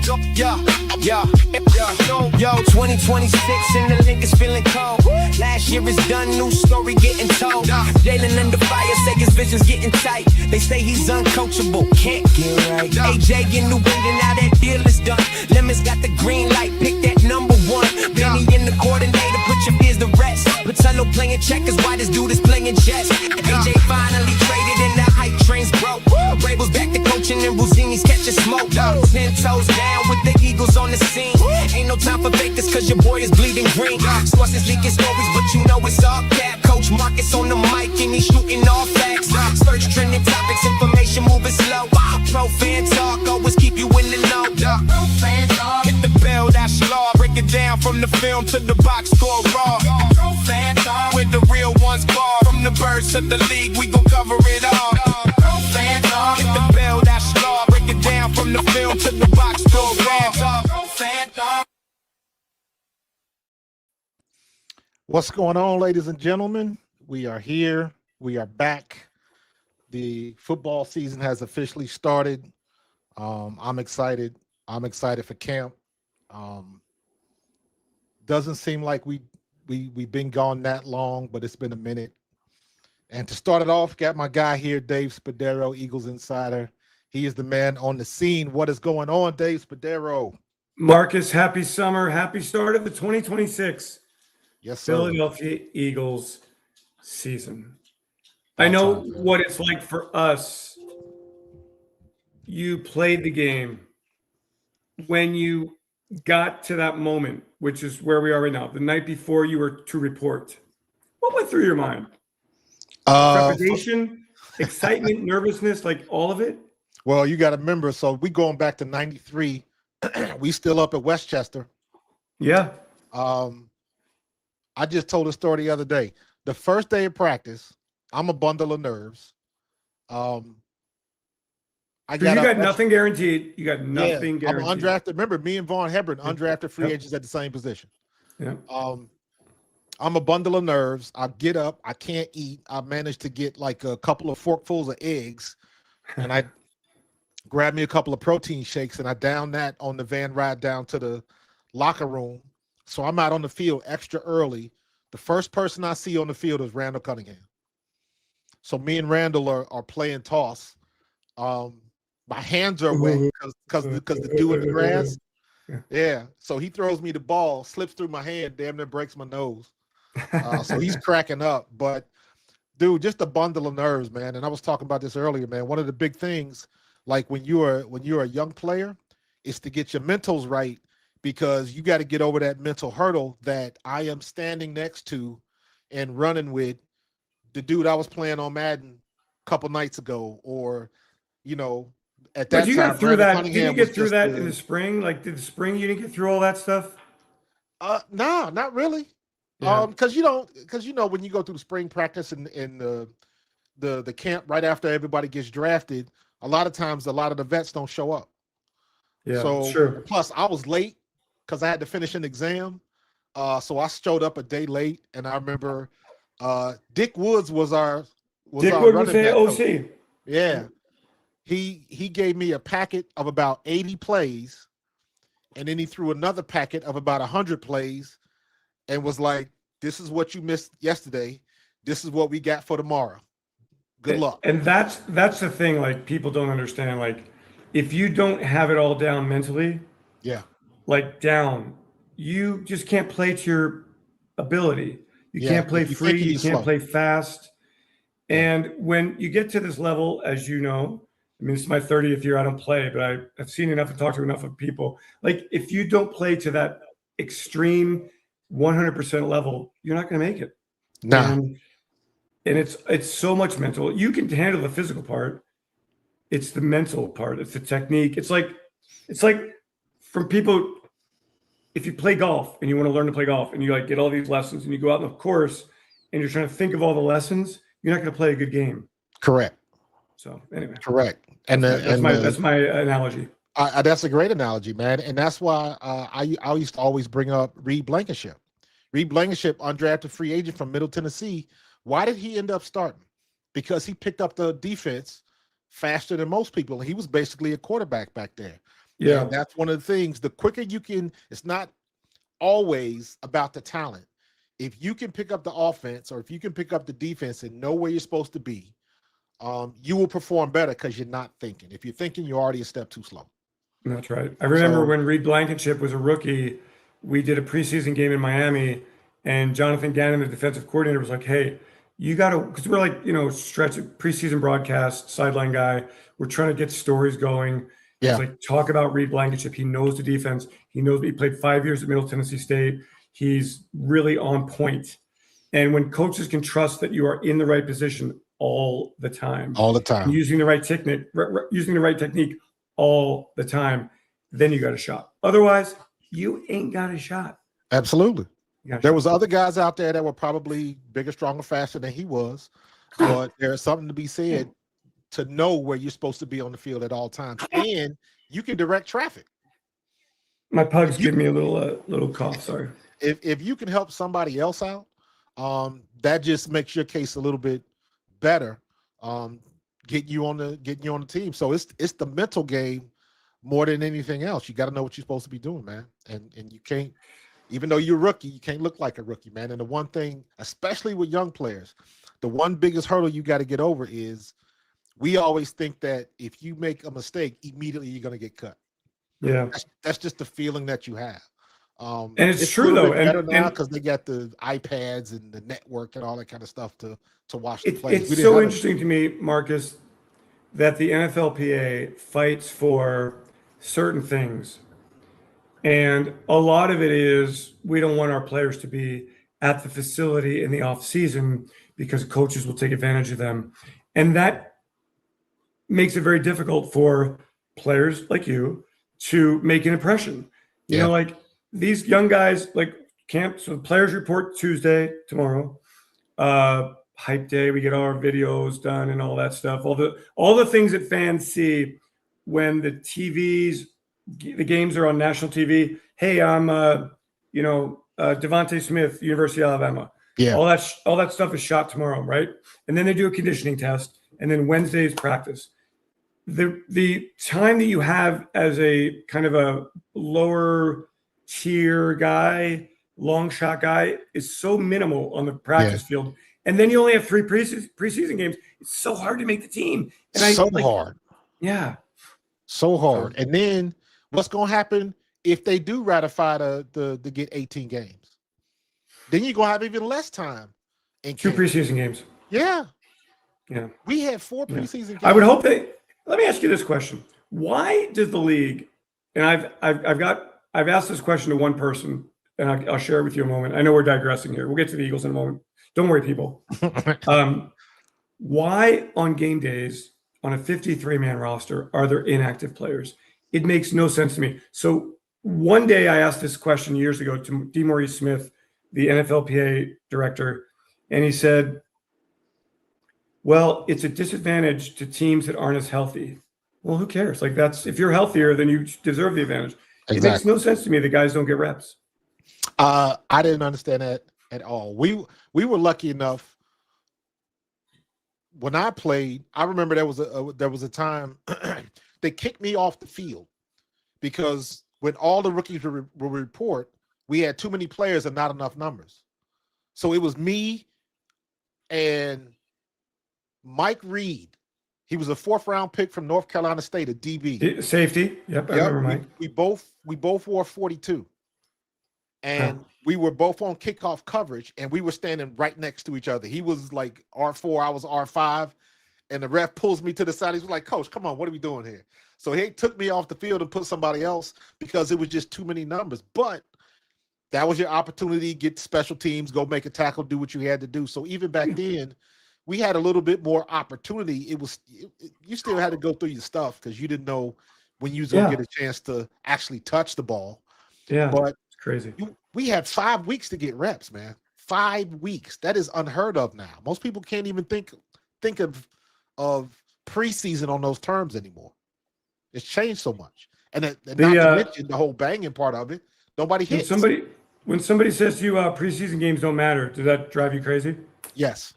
Yo, 2026 and the link is feeling cold. Last year is done, new story getting told. Jalen under fire, say his vision's getting tight. They say he's uncoachable, can't get right. AJ in New England, now that deal is done. Lemons got the green light, pick that number one. Benny in the coordinator, put your fears to rest. Patello playing checkers, why this dude is playing chess. AJ finally traded and the hype trains broke. Vrabel's back to coaching and Buzzini's catching smoke. 10 toes down with the Eagles on the scene. Ain't no time for fakers cause your boy is bleeding green. Sources leaking stories but you know it's all cap. Coach Marcus on the mic and he's shooting all facts. Search trending topics, information moving slow. Pro fan talk, always keep you in the know. Pro fan talk. Hit the bell, that's law. Break it down from the film to the box score raw. Pro fan talk. With the real ones bar. From the birds to the league, we gon' cover it all. Pro fan talk. Hit the bell, that's law. Break it down from the film to the box score raw. Pro fan talk. What's going on, ladies and gentlemen? We are here. We are back. The football season has officially started. I'm excited. I'm excited for camp. Doesn't seem like we've been gone that long, but it's been a minute. And to start it off, got my guy here, Dave Spadaro, Eagles Insider. He is the man on the scene. What is going on, Dave Spadaro? Marcus, happy summer. Happy start of the 2026 Yes, sir. Philadelphia Eagles season. I know what it's like for us. You played the game. When you got to that moment, which is where we are right now, the night before you were to report, what went through your mind? Trepidation, excitement, nervousness, like all of it? Well, you got to remember, so we going back to 93. We still up at Westchester. Yeah. I just told a story the other day. The first day of practice, I'm a bundle of nerves. You got nothing guaranteed. You got nothing guaranteed. I'm undrafted. Remember, me and Vaughn Hebron, undrafted free agents at the same position. Yeah. I'm a bundle of nerves. I get up. I can't eat. I managed to get like a couple of forkfuls of eggs, and I grabbed me a couple of protein shakes, and I downed that on the van ride down to the locker room. So I'm out on the field extra early. The first person I see on the field is Randall Cunningham. So me and Randall are playing toss. My hands are wet because the dew in the grass. Yeah. So he throws me the ball, slips through my hand, damn near breaks my nose. So he's cracking up. But dude, just a bundle of nerves, man. And I was talking about this earlier, man. One of the big things, like when you're a young player, is to get your mentals right, because you got to get over that mental hurdle that I am standing next to and running with the dude I was playing on Madden a couple nights ago, or, at that time. But you got through that. Did you get through that in the spring? Like, did the spring you didn't get through all that stuff? No, not really. Yeah. Because when you go through the spring practice and the camp right after everybody gets drafted, a lot of times a lot of the vets don't show up. Yeah, so sure. Plus I was late because I had to finish an exam. So I showed up a day late, and I remember Dick Woods was our the OC. Yeah. He gave me a packet of about 80 plays, and then he threw another packet of about 100 plays and was like, this is what you missed yesterday. This is what we got for tomorrow. Good luck. And that's the thing, like, people don't understand. Like, if you don't have it all down mentally, you just can't play to your ability. You can't play free. You can't play fast. And when you get to this level, as you know, I mean, this is my 30th year. I don't play, but I've seen enough and talked to enough of people. Like, if you don't play to that extreme 100% level, you're not going to make it. Nah. And it's so much mental. You can handle the physical part. It's the mental part. It's the technique. It's like from people, if you play golf and you want to learn to play golf and you like get all these lessons and you go out on the course and you're trying to think of all the lessons, you're not going to play a good game. Correct. So anyway. Correct. And that's my analogy. That's a great analogy, man. And that's why I used to always bring up Reed Blankenship. Reed Blankenship, undrafted free agent from Middle Tennessee. Why did he end up starting? Because he picked up the defense faster than most people. He was basically a quarterback back there. Yeah. And that's one of the things. The quicker you can, it's not always about the talent. If you can pick up the offense or if you can pick up the defense and know where you're supposed to be, you will perform better because you're not thinking. If you're thinking, you're already a step too slow. That's right. I remember when Reed Blankenship was a rookie, we did a preseason game in Miami, and Jonathan Gannon, the defensive coordinator, was like, "Hey, you got to," because we're like, stretch preseason broadcast, sideline guy. We're trying to get stories going. Yeah. It's like, talk about Reed Blankenship. He knows the defense. He knows he played 5 years at Middle Tennessee State. He's really on point. And when coaches can trust that you are in the right position all the time, using the right technique all the time, then you got a shot. Otherwise, you ain't got a shot. Absolutely. There was other guys out there that were probably bigger, stronger, faster than he was, but there's something to be said to know where you're supposed to be on the field at all times, and you can direct traffic. My pug's giving me a little cough. Sorry. If you can help somebody else out, that just makes your case a little bit better. Getting you on the team. So it's the mental game more than anything else. You got to know what you're supposed to be doing, man. And you can't, even though you're a rookie, you can't look like a rookie, man. And the one thing, especially with young players, the one biggest hurdle you got to get over is we always think that if you make a mistake, immediately you're going to get cut. Yeah. That's just the feeling that you have. And it's true though. And now because they got the iPads and the network and all that kind of stuff to watch the plays. It's so interesting to me, Marcus, that the NFLPA fights for certain things. And a lot of it is we don't want our players to be at the facility in the off season because coaches will take advantage of them. And that makes it very difficult for players like you to make an impression. You know, like these young guys, like camp. So the players report Tuesday, tomorrow. Hype day, we get all our videos done and all that stuff. All the things that fans see when the games are on national TV. Hey, I'm Devontae Smith, University of Alabama. Yeah. All that stuff is shot tomorrow, right? And then they do a conditioning test, and then Wednesday's practice. The time that you have as a kind of a lower tier guy, long shot guy, is so minimal on the practice field. And then you only have 3 preseason games. It's so hard to make the team. And hard. Yeah. So hard. And then what's going to happen if they do ratify to get 18 games? Then you're going to have even less time. In 2 preseason games. Yeah. Yeah. We had 4 preseason games. I would hope let me ask you this question. Why does the league, and I've asked this question to one person, and I'll share it with you in a moment. I know we're digressing here. We'll get to the Eagles in a moment. Don't worry, people. Why on game days on a 53-man roster are there inactive players? It makes no sense to me. So one day I asked this question years ago to DeMaurice Smith, the NFLPA director, and he said, well, it's a disadvantage to teams that aren't as healthy. Well, who cares? Like if you're healthier, then you deserve the advantage. Exactly. It makes no sense to me that guys don't get reps. I didn't understand that at all. We were lucky enough when I played. I remember there was a time they kicked me off the field because when all the rookies will report, we had too many players and not enough numbers. So it was me and Mike Reed. He was a 4th-round pick from North Carolina State, a DB. Safety. Yep, I remember Mike. We both wore 42. And we were both on kickoff coverage, and we were standing right next to each other. He was like R4, I was R5, and the ref pulls me to the side. He's like, Coach, come on, what are we doing here? So he took me off the field and put somebody else because it was just too many numbers. But that was your opportunity, get special teams, go make a tackle, do what you had to do. So even back then, we had a little bit more opportunity. You still had to go through your stuff because you didn't know when you was going to get a chance to actually touch the ball. Yeah, but it's crazy. We had 5 weeks to get reps, man. 5 weeks. That is unheard of now. Most people can't even think of preseason on those terms anymore. It's changed so much. And not to mention the whole banging part of it. Nobody hits. When somebody says to you preseason games don't matter, does that drive you crazy? Yes.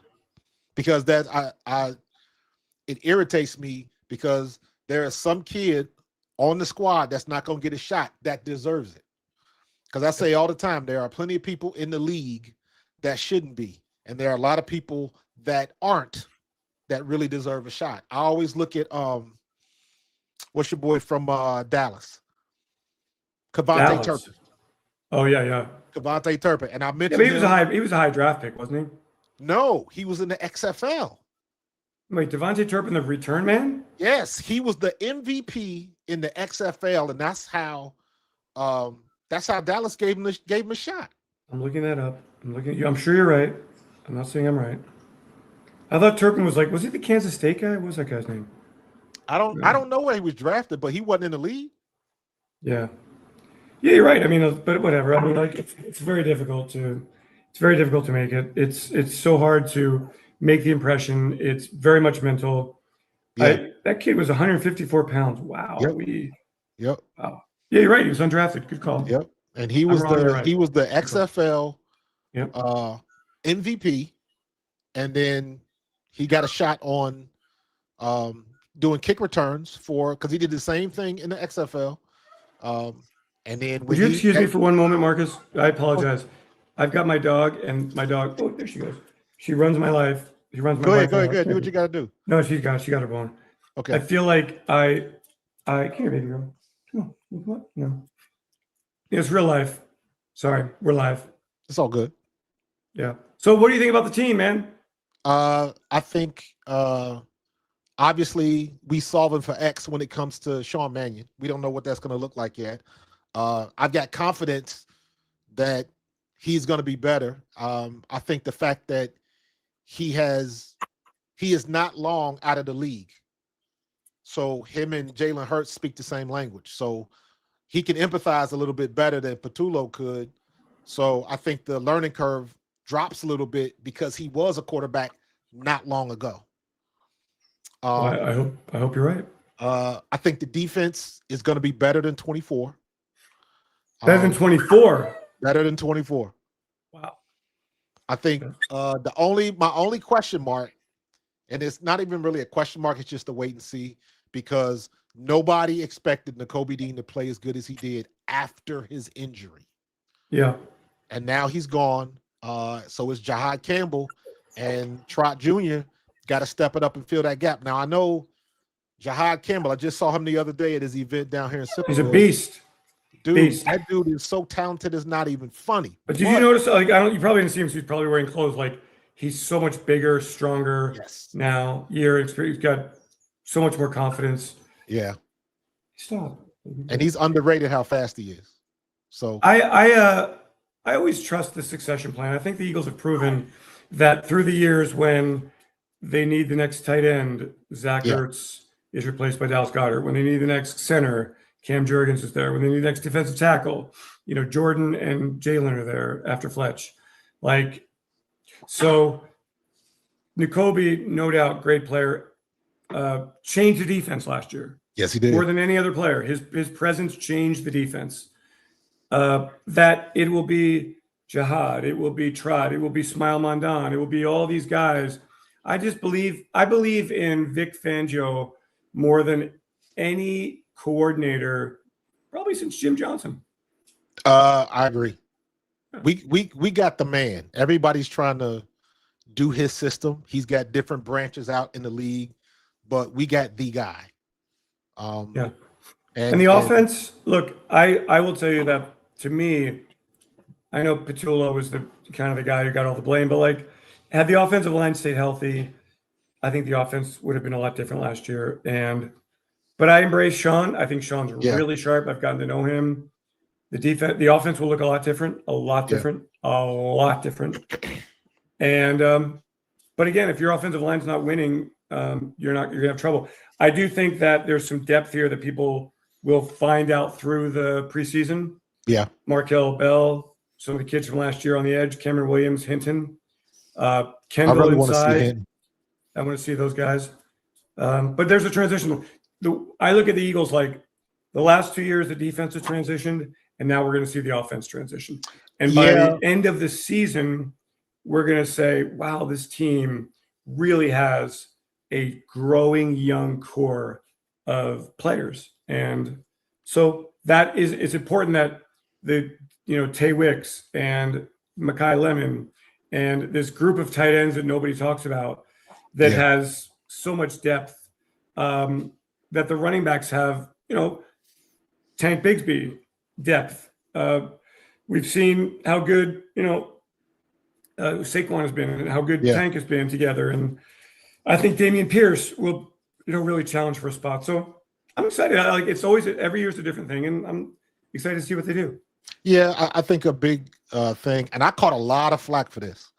Because it irritates me because there is some kid on the squad that's not going to get a shot that deserves it. Because I say all the time, there are plenty of people in the league that shouldn't be. And there are a lot of people that aren't that really deserve a shot. I always look at what's your boy from Dallas? Kevontae Turpin. Oh yeah. Kevontae Turpin. And I mentioned but he was a high draft pick, wasn't he? No, he was in the XFL. Wait, Devontae Turpin, the return man? Yes, he was the MVP in the XFL, and that's how Dallas gave him a shot. I'm looking that up. I'm sure you're right. I'm not saying I'm right. I thought Turpin was he the Kansas State guy? What was that guy's name? I don't know where he was drafted, but he wasn't in the league. Yeah, you're right. I mean, but whatever. I mean, it's very difficult to make it. It's so hard to make the impression. It's very much mental. Yeah. That kid was 154 pounds. Wow. Yep. Wow. Yeah, you're right. He was undrafted. Good call. Yep. And he was the XFL MVP, and then he got a shot on doing kick returns because he did the same thing in the XFL. And then would you excuse me for one moment, Marcus? I apologize. I've got my dog, and my dog. Oh, there she goes. She runs my life. She runs my life. Go ahead. Do what you got to do. No, she got her bone. Okay. I feel like I come here, baby girl. Come on. What? No. It's real life. Sorry, we're live. It's all good. Yeah. So, what do you think about the team, man? I think obviously we solving for X when it comes to Sean Mannion. We don't know what that's going to look like yet. I've got confidence that he's going to be better. I think the fact that he is not long out of the league. So him and Jalen Hurts speak the same language. So he can empathize a little bit better than Patullo could. So I think the learning curve drops a little bit because he was a quarterback not long ago. I hope you're right. I think the defense is going to be better than 24. Better than 24. Better than 24. Wow. I think my only question mark, and it's not even really a question mark, it's just a wait and see, because nobody expected Nakobe Dean to play as good as he did after his injury. Yeah. And now he's gone. So it's Jahad Campbell, and Trot Jr. got to step it up and fill that gap. Now, I know Jahad Campbell, I just saw him the other day at his event down here in Sipperville. He's a beast. Dude, that dude is so talented, it's not even funny. But did you notice, you probably didn't see him, so he's probably wearing clothes, he's so much bigger, stronger now, he's got so much more confidence. Yeah. Stop. And he's underrated how fast he is. So I always trust the succession plan. I think the Eagles have proven that through the years when they need the next tight end, Zach Ertz is replaced by Dallas Goedert. When they need the next center, Cam Jurgens is there. When they need the next defensive tackle, Jordan and Jalen are there after Fletch. So Nakobe, no doubt, great player, changed the defense last year. Yes, he did. More than any other player. His presence changed the defense. That it will be Jahad, it will be Trot, it will be Smile Mandan, it will be all these guys. I believe in Vic Fangio more than any coordinator probably since Jim Johnson. I agree. We got the man. Everybody's trying to do his system. He's got different branches out in the league, but we got the guy. And the offense, look, I will tell you that to me, I know Patullo was the kind of the guy who got all the blame, but had the offensive line stayed healthy, I think the offense would have been a lot different last year. But I embrace Sean. I think Sean's really sharp. I've gotten to know him. The offense will look a lot different. And but again, if your offensive line's not winning, you're gonna have trouble. I do think that there's some depth here that people will find out through the preseason. Yeah. Markel Bell, some of the kids from last year on the edge, Cameron Williams, Hinton, Kendall inside. I want to see those guys. But there's a transition. I look at the Eagles the last 2 years, the defense has transitioned, and now we're going to see the offense transition. And by the end of the season, we're going to say, wow, this team really has a growing young core of players. And so that is, it's important that Tay Wicks and Mekhi Lemon and this group of tight ends that nobody talks about that has so much depth, that the running backs have, Tank Bigsby depth. We've seen how good, Saquon has been and how good Tank has been together. And I think Dameon Pierce will, really challenge for a spot. So I'm excited. It's always, every year is a different thing. And I'm excited to see what they do. Yeah, I think a big thing, and I caught a lot of flack for this.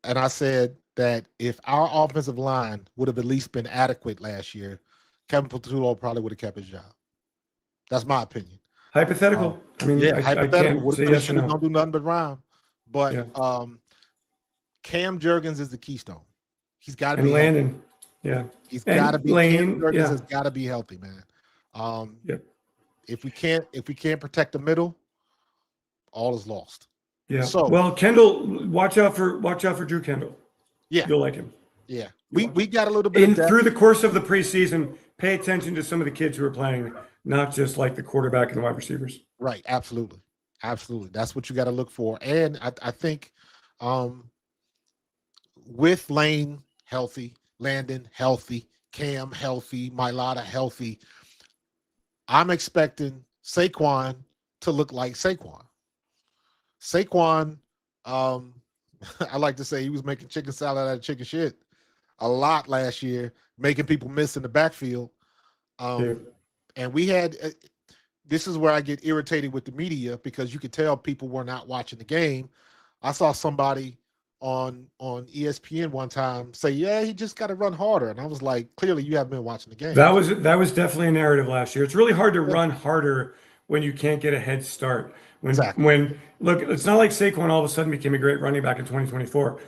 And I said that if our offensive line would have at least been adequate last year, Kevin Patullo probably would have kept his job. That's my opinion. Hypothetical. Hypothetical. I can't say yes don't do nothing but rhyme. But Cam Jurgens is the keystone. He's got to be Landon. Yeah. He's got to be. Lane, Cam Jurgens has got to be healthy, man. If we can't protect the middle, all is lost. Yeah. So, well, Kendall, watch out for Drew Kendall. Yeah. You'll like him. Yeah. We got a little bit through the course of the preseason, pay attention to some of the kids who are playing, not just like the quarterback and the wide receivers. Right. Absolutely. That's what you got to look for. And I think with Lane healthy, Landon healthy, Cam healthy, Mailata healthy, I'm expecting Saquon to look like Saquon. Saquon, I like to say he was making chicken salad out of chicken shit a lot last year, making people miss in the backfield. And we had, this is where I get irritated with the media because you could tell people were not watching the game. I saw somebody on ESPN one time say, yeah, he just got to run harder. And I was like, clearly you haven't been watching the game. That was definitely a narrative last year. It's really hard to run harder when you can't get a head start. When look, it's not like Saquon all of a sudden became a great running back in 2024.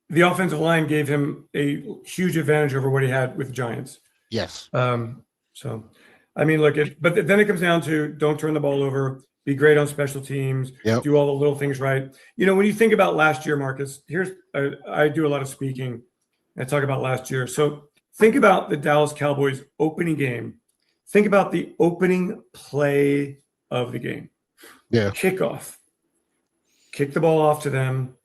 The offensive line gave him a huge advantage over what he had with the Giants. Yes. So, I mean, but then it comes down to don't turn the ball over, be great on special teams, do all the little things right. When you think about last year, Marcus, I do a lot of speaking. I talk about last year. So think about the Dallas Cowboys opening game. Think about the opening play of the game. Yeah. Kickoff. Kick the ball off to them.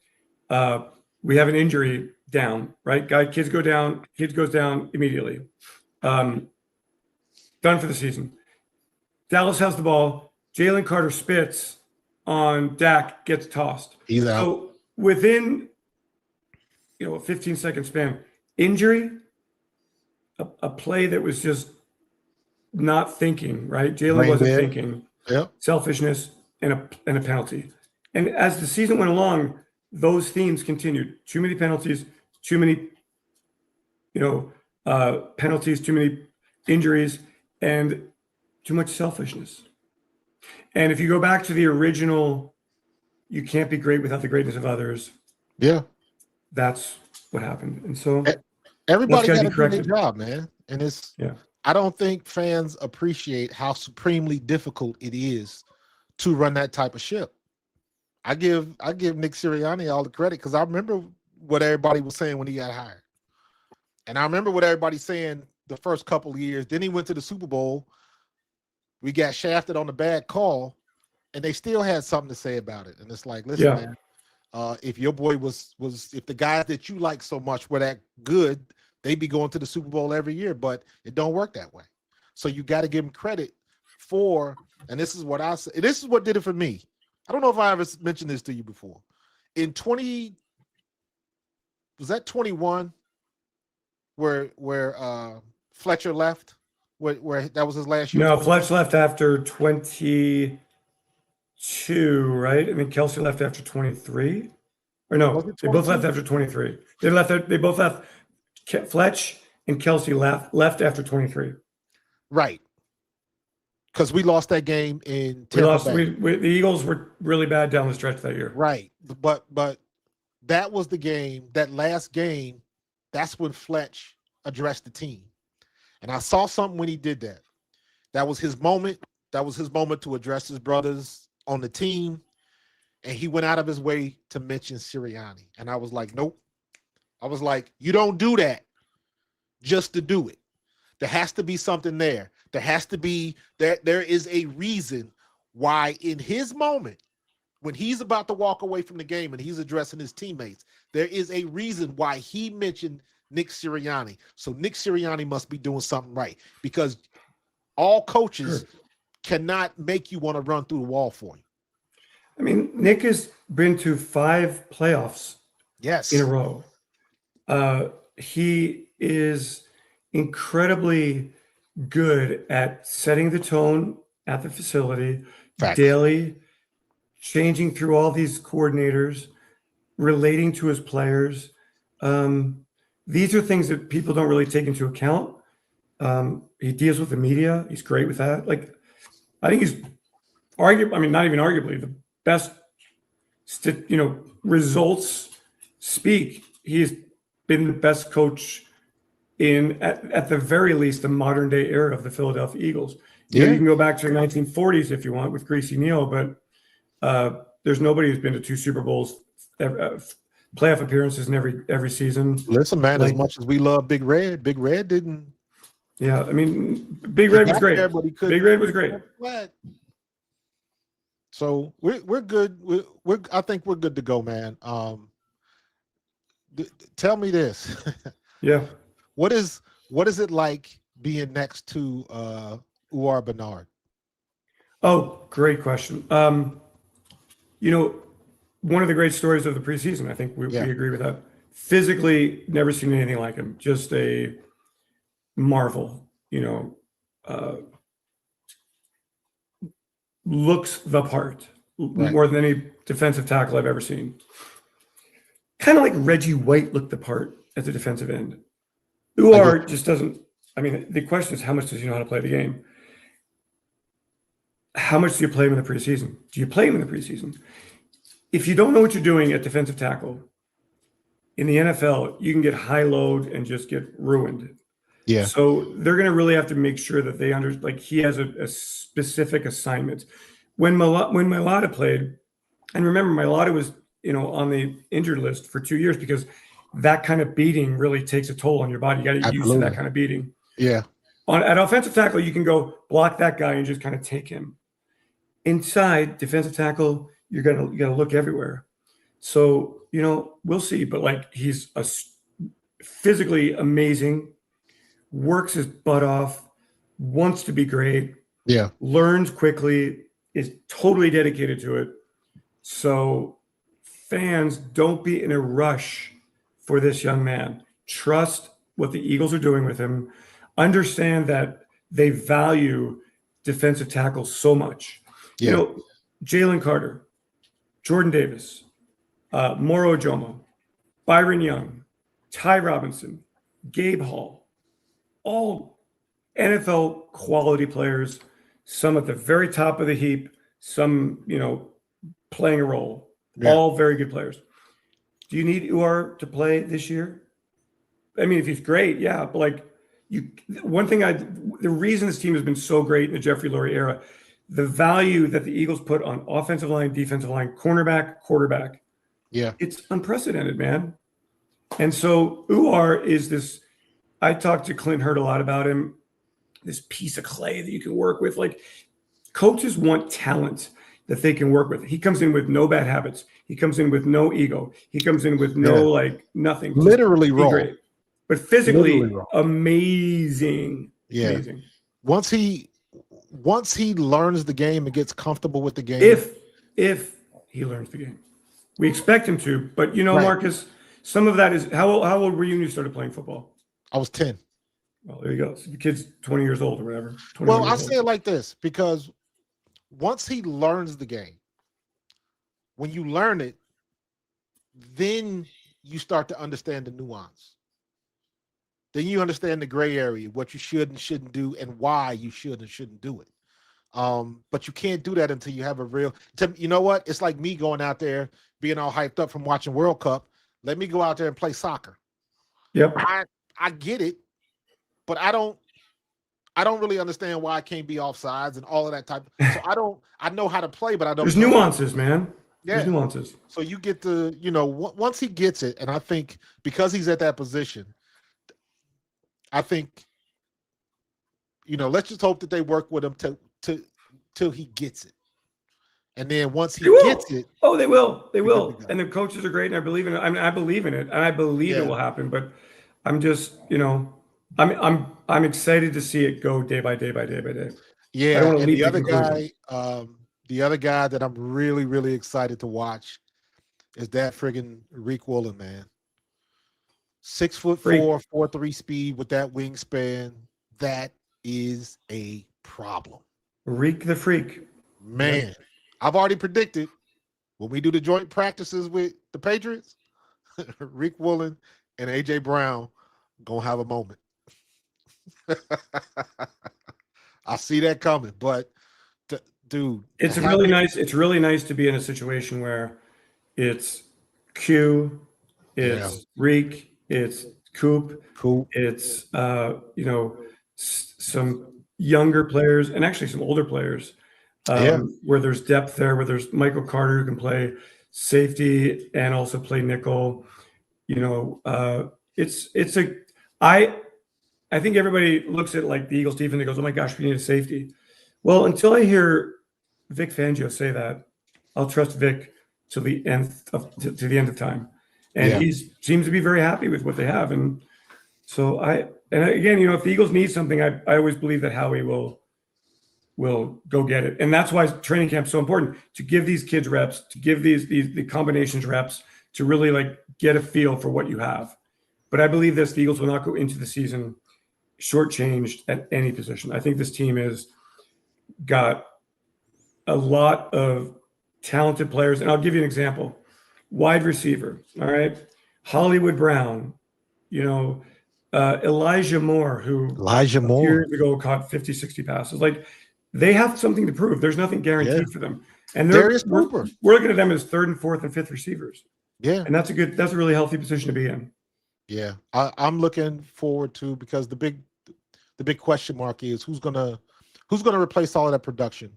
We have an injury down, right? Kids goes down immediately. Done for the season. Dallas has the ball. Jalen Carter spits on Dak, gets tossed. He's out. So within, a 15-second span, injury, a play that was just not thinking, right? Jalen wasn't thinking. Selfishness and a penalty. And as the season went along, those themes continued. Too many penalties, too many, penalties, too many injuries, and too much selfishness. And if you go back to the original, you can't be great without the greatness of others. Yeah. That's what happened. And so everybody got to do their job, man. And I don't think fans appreciate how supremely difficult it is to run that type of ship. I give Nick Sirianni all the credit because I remember what everybody was saying when he got hired. And I remember what everybody's saying the first couple of years. Then he went to the Super Bowl. We got shafted on the bad call, and they still had something to say about it. And it's like, listen, man, if your boy if the guys that you like so much were that good, they'd be going to the Super Bowl every year, but it don't work that way. So you got to give him credit for, and this is what I say, this is what did it for me. I don't know if I ever mentioned this to you before. In 21 where Fletcher left, where that was his last year? No, Fletch left after 22, right? I mean, Kelsey left after 23. Or no, they both left after 23. They both left. Fletch and Kelsey left after 23. Right. Because we lost that game in Tampa Bay. The Eagles were really bad down the stretch that year. Right. But that was the game, that last game, that's when Fletch addressed the team. And I saw something when he did that. That was his moment. That was his moment to address his brothers on the team. And he went out of his way to mention Sirianni. And I was like, nope. I was like, you don't do that just to do it. There has to be something there. There has to be there is a reason why in his moment, when he's about to walk away from the game and he's addressing his teammates, there is a reason why he mentioned Nick Sirianni. So Nick Sirianni must be doing something right, because all coaches cannot make you want to run through the wall for you. I mean, Nick has been to 5 playoffs in a row. He is incredibly good at setting the tone at the facility daily, changing through all these coordinators, relating to his players. These are things that people don't really take into account. He deals with the media. He's great with that. Like, I think he's arguably, I mean, not even arguably, the best, results speak. He's been the best coach in, at the very least, the modern day era of the Philadelphia Eagles. You can go back to the 1940s if you want with Greasy Neal, but there's nobody who's been to 2 Super Bowls, playoff appearances in every season. Listen, man, as much as we love Big Red didn't. Yeah, I mean, Big Red was great. Big Red was great. So we're good. I think we're good to go, man. Tell me this. Yeah. What is it like being next to Uar Bernard? Oh, great question. One of the great stories of the preseason, I think we agree with that. Physically, never seen anything like him. Just a marvel, looks the part more than any defensive tackle I've ever seen. Kind of like Reggie White looked the part at the defensive end. Uar just doesn't. I mean, the question is, how much does he know how to play the game? How much do you play him in the preseason? Do you play him in the preseason? If you don't know what you're doing at defensive tackle, in the NFL, you can get high load and just get ruined. Yeah. So they're going to really have to make sure that they he has a specific assignment. When Mailata played, and remember, Mailata was, on the injured list for 2 years because that kind of beating really takes a toll on your body. You got to get used to that kind of beating. Yeah. At offensive tackle, you can go block that guy and just kind of take him. Inside defensive tackle, you got to look everywhere. So, we'll see. But he's physically amazing, works his butt off, wants to be great. Yeah. Learns quickly, is totally dedicated to it. So fans, don't be in a rush for this young man. Trust what the Eagles are doing with him. Understand that they value defensive tackles so much. Yeah. Jalen Carter, Jordan Davis, Moro Ojomo, Byron Young, Ty Robinson, Gabe Hall, all NFL quality players, some at the very top of the heap, some, playing a role, all very good players. Do you need Uar to play this year? I mean, if he's great, yeah, but the reason this team has been so great in the Jeffrey Lurie era, the value that the Eagles put on offensive line, defensive line, cornerback, quarterback. Yeah. It's unprecedented, man. And so Uar is this, I talked to Clint Hurd a lot about him, this piece of clay that you can work with. Coaches want talent that they can work with. He comes in with no bad habits. He comes in with no ego. He comes in with no, nothing. Literally raw. Great. But physically amazing. Yeah. Amazing. Once he learns the game and gets comfortable with the game. If he learns the game. We expect him to, but Marcus, some of that is how old were you when you started playing football? I was 10. Well, there you go. So the kid's 20 years old or whatever. Well, I say it like this, because once he learns the game, when you learn it, then you start to understand the nuance. Then you understand the gray area, what you should and shouldn't do, and why you should and shouldn't do it. But you can't do that until you have a real. You know what? It's like me going out there, being all hyped up from watching World Cup. Let me go out there and play soccer. Yep. I get it, but I don't really understand why I can't be offsides and all of that type. So I know how to play, but I don't. There's nuances, man. Yeah. There's nuances. So you get to, once he gets it, and I think because he's at that position, I think let's just hope that they work with him till he gets it. And then once he gets it, they will. They will. And the coaches are great, and I believe in it. I mean, I believe in it, and I believe it will happen. But I'm just, I'm excited to see it go day by day by day by day. Yeah, I don't want to leave the other guy that I'm really, really excited to watch is that friggin' Rick Woolen, man. 6'4", 4.3 speed with that wingspan. That is a problem. Rick the Freak. Man, yep. I've already predicted when we do the joint practices with the Patriots, Rick Woolen and AJ Brown gonna have a moment. I see that coming, but dude, it's really nice. It's really nice to be in a situation where it's Q, it's Reek, it's Coop, it's some younger players and actually some older players where there's depth there, where there's Michael Carter who can play safety and also play nickel. I think everybody looks at like the Eagles defense and goes, "Oh my gosh, we need a safety." Well, until I hear Vic Fangio say that, I'll trust Vic to the end of time. And he seems to be very happy with what they have. And so again, if the Eagles need something, I always believe that Howie will go get it. And that's why training camp is so important, to give these kids reps, to give the combinations reps, to really like get a feel for what you have. But I believe the Eagles will not go into the season shortchanged at any position. I think this team has got a lot of talented players. And I'll give you an example. Wide receiver, all right? Hollywood Brown, Elijah Moore, who years ago caught 50, 60 passes. Like, they have something to prove. There's nothing guaranteed for them. And we're looking at them as third and fourth and fifth receivers. Yeah. And that's a really healthy position to be in. Yeah. I'm looking forward to, because the big question mark is who's gonna replace all of that production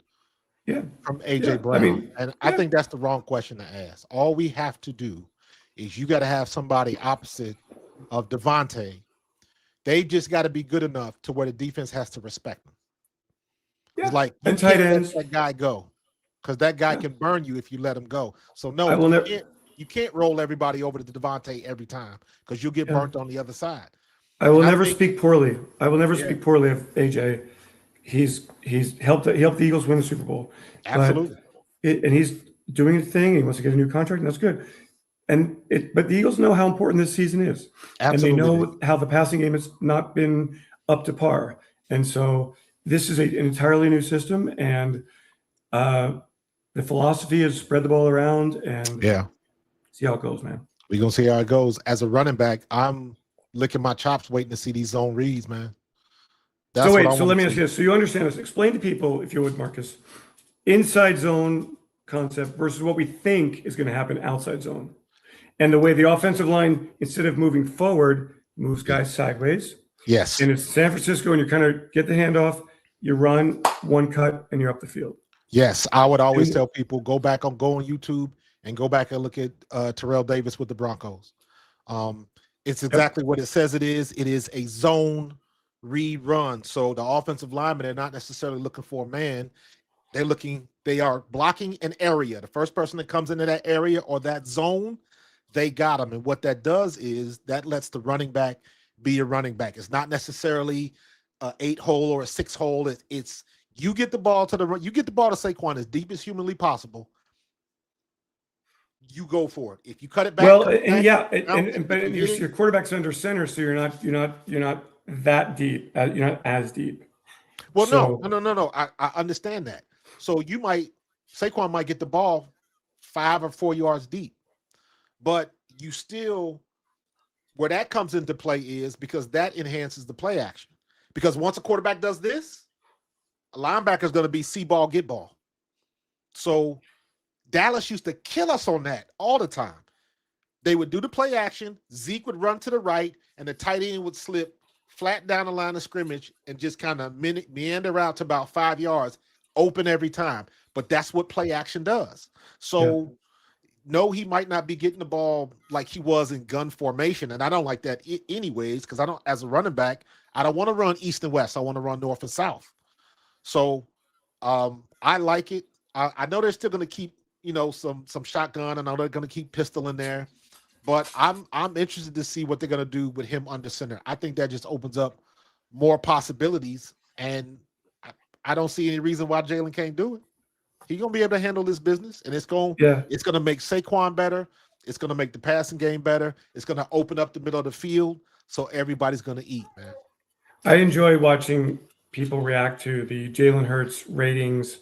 from AJ Brown. I think that's the wrong question to ask. All we have to do is you got to have somebody opposite of Devontae. They've just got to be good enough to where the defense has to respect them. Yeah. It's like, you can't let that guy go, because that guy can burn you if you let him go. So no, you can't roll everybody over to Devontae every time, because you'll get burnt on the other side. I will never speak poorly. I will never speak poorly of AJ. He's helped the Eagles win the Super Bowl. Absolutely. And he's doing his thing. He wants to get a new contract, and that's good. But the Eagles know how important this season is. Absolutely. And they know how the passing game has not been up to par. And so this is an entirely new system, and the philosophy is spread the ball around and see how it goes, man. We're going to see how it goes. As a running back, I'm licking my chops waiting to see these zone reads, man. So let me ask you this. So you understand this. Explain to people, if you would, Marcus, inside zone concept versus what we think is going to happen outside zone. And the way the offensive line, instead of moving forward, moves guys sideways. Yes. And it's San Francisco, and you kind of get the handoff, you run one cut, and you're up the field. Yes. I would always tell people, go on YouTube and go back and look at Terrell Davis with the Broncos. It's exactly what it says it is. It is a zone read run. So the offensive linemen are not necessarily looking for a man. They are blocking an area. The first person that comes into that area or that zone, they got them. And what that does is that lets the running back be a running back. It's not necessarily a 8-hole or a 6-hole. It's you get the ball to Saquon as deep as humanly possible. You go for it. If you cut it back, but your quarterback's under center, so you're not that deep. You're not as deep. Well, no. I understand that. So Saquon might get the ball 5 or 4 yards deep, but you still, where that comes into play is because that enhances the play action. Because once a quarterback does this, a linebacker is going to be see ball, get ball. So Dallas used to kill us on that all the time. They would do the play action, Zeke would run to the right, and the tight end would slip flat down the line of scrimmage and just kind of meander out to about 5 yards, open every time. But that's what play action does. So no, he might not be getting the ball like he was in gun formation, and I don't like that anyways, because as a running back, I don't want to run east and west. I want to run north and south. So I like it. I know they're still going to keep, some shotgun. I know they're going to keep pistol in there. But I'm interested to see what they're going to do with him under center. I think that just opens up more possibilities. And I don't see any reason why Jalen can't do it. He's going to be able to handle this business. And it's going to make Saquon better. It's going to make the passing game better. It's going to open up the middle of the field. So everybody's going to eat, man. I enjoy watching people react to the Jalen Hurts ratings.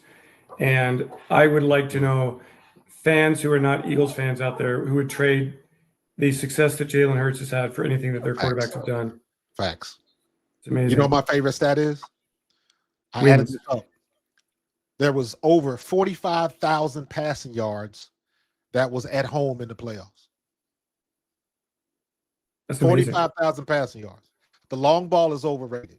And I would like to know fans who are not Eagles fans out there who would trade the success that Jalen Hurts has had for anything that their quarterbacks have done. Facts. It's amazing. You know what my favorite stat is? I added this up. There was over 45,000 passing yards that was at home in the playoffs. That's 45,000 passing yards. The long ball is overrated.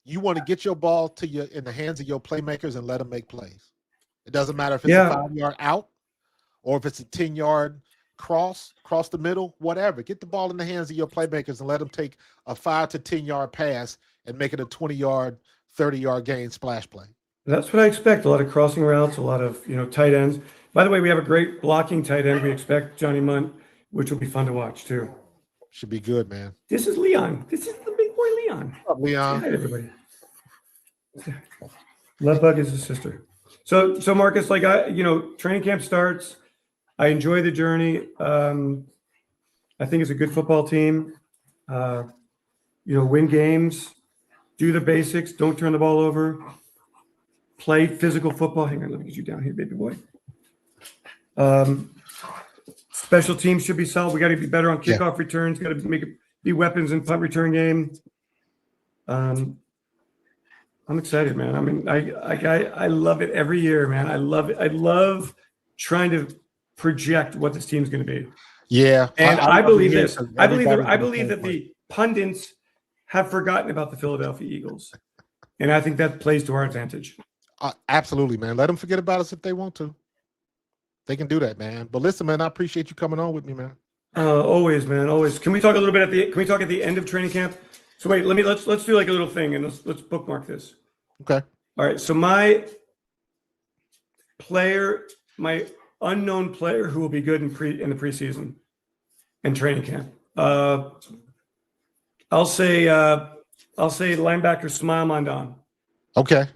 You want to get your ball in the hands of your playmakers and let them make plays. It doesn't matter if it's a 5-yard out or if it's a 10-yard cross the middle, whatever. Get the ball in the hands of your playmakers and let them take a 5 to 10-yard pass and make it a 20-yard, 30-yard gain splash play. That's what I expect. A lot of crossing routes, a lot of tight ends. By the way, we have a great blocking tight end. We expect Johnny Munt, which will be fun to watch too. Should be good, man. This is Leon. This is the big boy Leon. What's up, Leon? Hi, everybody. Love Bug is his sister. So Marcus, training camp starts. I enjoy the journey. I think it's a good football team. Win games, do the basics, don't turn the ball over, play physical football. Hang on, let me get you down here, baby boy. Special teams should be solid. We got to be better on kickoff returns. Got to make it be weapons in punt return game. I'm excited, man. I mean, I love it every year, man. I love it. I love trying to project what this team's going to be. Yeah, and I believe this. I believe that the pundits have forgotten about the Philadelphia Eagles, and I think that plays to our advantage. Absolutely, man. Let them forget about us if they want to. They can do that, man. But listen, man, I appreciate you coming on with me, man. Always, man. Always. Can we talk a little bit can we talk at the end of training camp? So wait, let's do like a little thing and let's bookmark this. Okay. All right. So my unknown player who will be good in the preseason and training camp. I'll say linebacker Smile Mondon. Okay.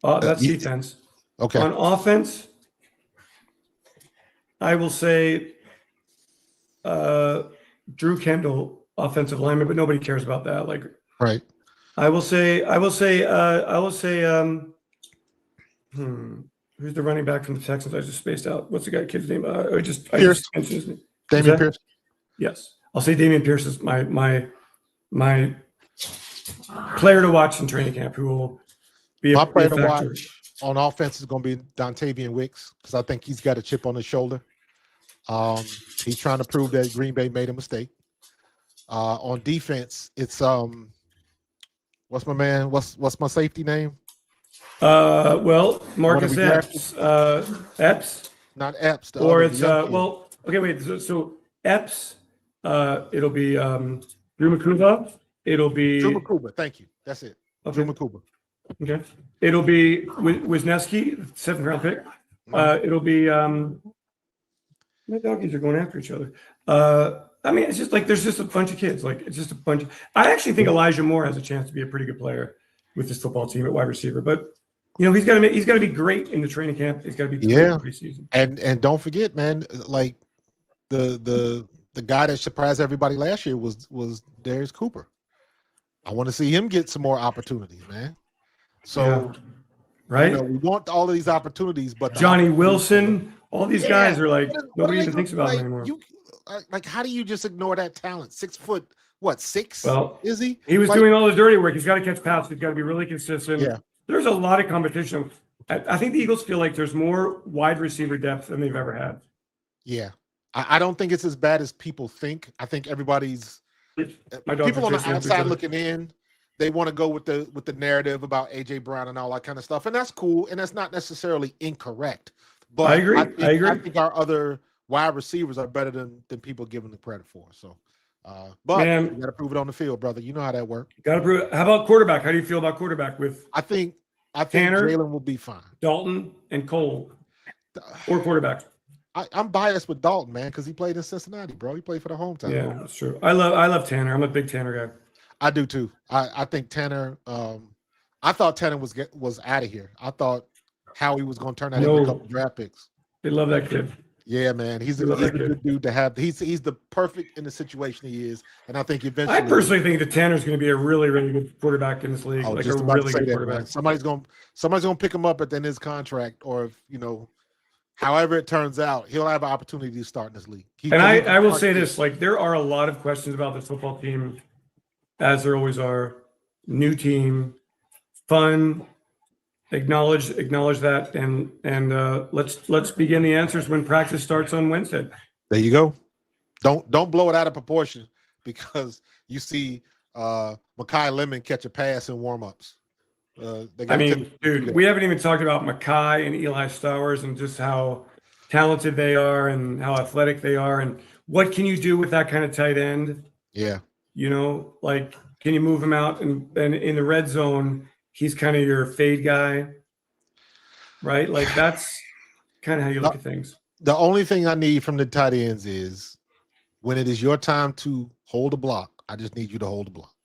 That's defense. Okay. On offense, I will say Drew Kendall, offensive lineman, but nobody cares about that. Right. I will say who's the running back from the Texans? I just spaced out. What's the kid's name? I just mentioned his name. Dameon Pierce. Yes. I'll say Dameon Pierce is my player to watch in training camp who will be my player to watch on offense is going to be Dontavian Wicks because I think he's got a chip on his shoulder. He's trying to prove that Green Bay made a mistake. On defense, it's what's my safety name? Marcus Epps. Epps. Not Epps. Or it's okay, wait. So Epps, it'll be Drew Makuba. It'll be Drew Makuba. Thank you. That's it. Okay. Drew Makuba. Okay. It'll be Wisniewski, 7th round pick. It'll be my doggies are going after each other. I mean, it's just there's just a bunch of kids. It's just a bunch. I actually think Elijah Moore has a chance to be a pretty good player with this football team at wide receiver. But he's got to be great in the training camp. He's got to be great in the preseason. And don't forget, man, the guy that surprised everybody last year was Darius Cooper. I want to see him get some more opportunities, man. So, right? We want all of these opportunities, but Johnny Wilson, all these guys are nobody even thinks about him anymore. How do you just ignore that talent? 6 foot, 6? Well, is he? He was doing all the dirty work. He's got to catch passes. He's got to be really consistent. Yeah. There's a lot of competition. I think the Eagles feel like there's more wide receiver depth than they've ever had. Yeah. I don't think it's as bad as people think. I think everybody's people on the outside looking in, they want to go with the narrative about AJ Brown and all that kind of stuff. And that's cool. And that's not necessarily incorrect. But I agree. I think our other wide receivers are better than people give them the credit for. So But Man, you got to prove it on the field, brother. You know how that works. Got to prove it. How about quarterback? How do you feel about quarterback with I think Tanner, Jalen will be fine. Dalton, and Cole, or quarterback? I'm biased with Dalton, man, because he played in Cincinnati, bro. He played for the hometown. Yeah, that's true. I love Tanner. I'm a big Tanner guy. I do too. I think Tanner. I thought Tanner was out of here. I thought Howie was going to turn that into a couple draft picks. They love that kid. Yeah, man. He's a good dude to have. He's the perfect in the situation he is, and I think eventually. I personally think that Tanner's going to be a really, really good quarterback in this league. Oh, like just a about really to say good that, quarterback. man. Somebody's gonna pick him up at the end of his contract, or if however it turns out, he'll have an opportunity to start in this league. I will say this: like, there are a lot of questions about this football team, as there always are. New team, fun. Acknowledge that, and let's begin the answers when practice starts on Wednesday. There you go. Don't blow it out of proportion because you see Mekhi Lemon catch a pass in warmups. Dude, we haven't even talked about Mekhi and Eli Stowers and just how talented they are and how athletic they are and what can you do with that kind of tight end? Yeah. Like, can you move him out and in the red zone? He's kind of your fade guy, right? Like, that's kind of how you look at things. The only thing I need from the tight ends is when it is your time to hold a block, I just need you to hold the block.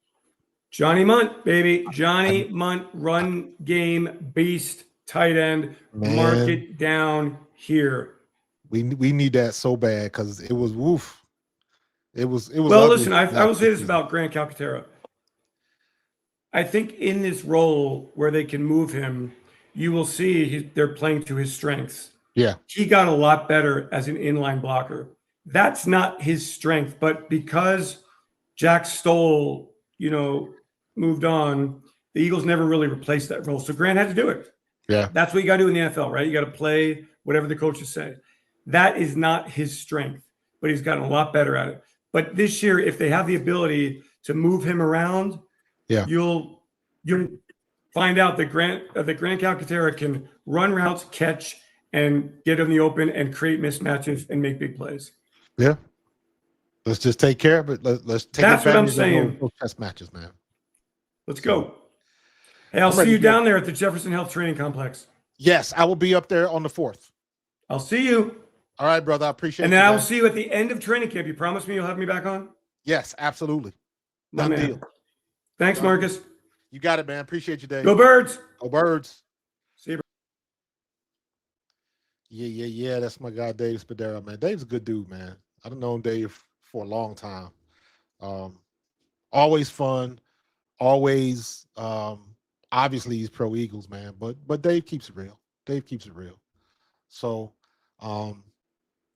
Johnny Munt, baby. Johnny Munt, run game, beast, tight end. Man. Mark it down here. We need that so bad because it was woof. It was. Well, listen, I will say this about Grant Calcaterra. I think in this role where they can move him, you will see they're playing to his strengths. Yeah. He got a lot better as an inline blocker. That's not his strength, but because Jack Stoll, moved on, the Eagles never really replaced that role. So Grant had to do it. Yeah. That's what you got to do in the NFL, right? You got to play whatever the coaches say. That is not his strength, but he's gotten a lot better at it. But this year, if they have the ability to move him around, yeah, you'll find out that Grant Calcaterra can run routes, catch, and get in the open and create mismatches and make big plays. Yeah. Let's just take care of it. Let's take That's what I'm saying. Those test matches, man. Let's go. Hey, I'll see you down there at the Jefferson Health Training Complex. Yes, I will be up there on the 4th. I'll see you. All right, brother. I appreciate it. And then I will see you at the end of training camp. You promise me you'll have me back on? Yes, absolutely. Done deal. Thanks, Marcus. You got it, man. Appreciate you, Dave. Go Birds. Go Birds. See you. Yeah. That's my guy, Dave Spadaro, man. Dave's a good dude, man. I've known Dave for a long time. Always fun. Always, obviously he's pro Eagles, man. But Dave keeps it real. So, all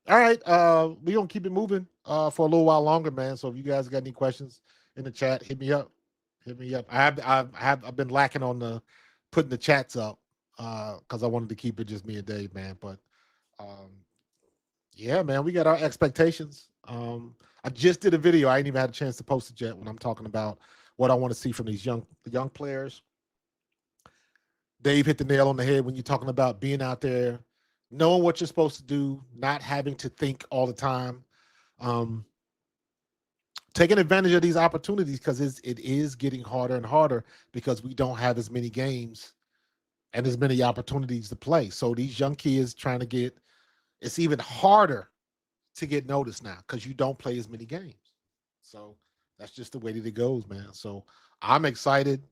right. We're gonna keep it moving for a little while longer, man. So if you guys got any questions in the chat, hit me up. I've been lacking on putting the chats up because I wanted to keep it just me and Dave, man. But yeah, man, we got our expectations. I just did a video. I ain't even had a chance to post it yet when I'm talking about what I want to see from these young players. Dave hit the nail on the head when you're talking about being out there, knowing what you're supposed to do, not having to think all the time, taking advantage of these opportunities because it is getting harder and harder because we don't have as many games and as many opportunities to play. So these young kids trying to it's even harder to get noticed now because you don't play as many games. So that's just the way that it goes, man. So I'm excited.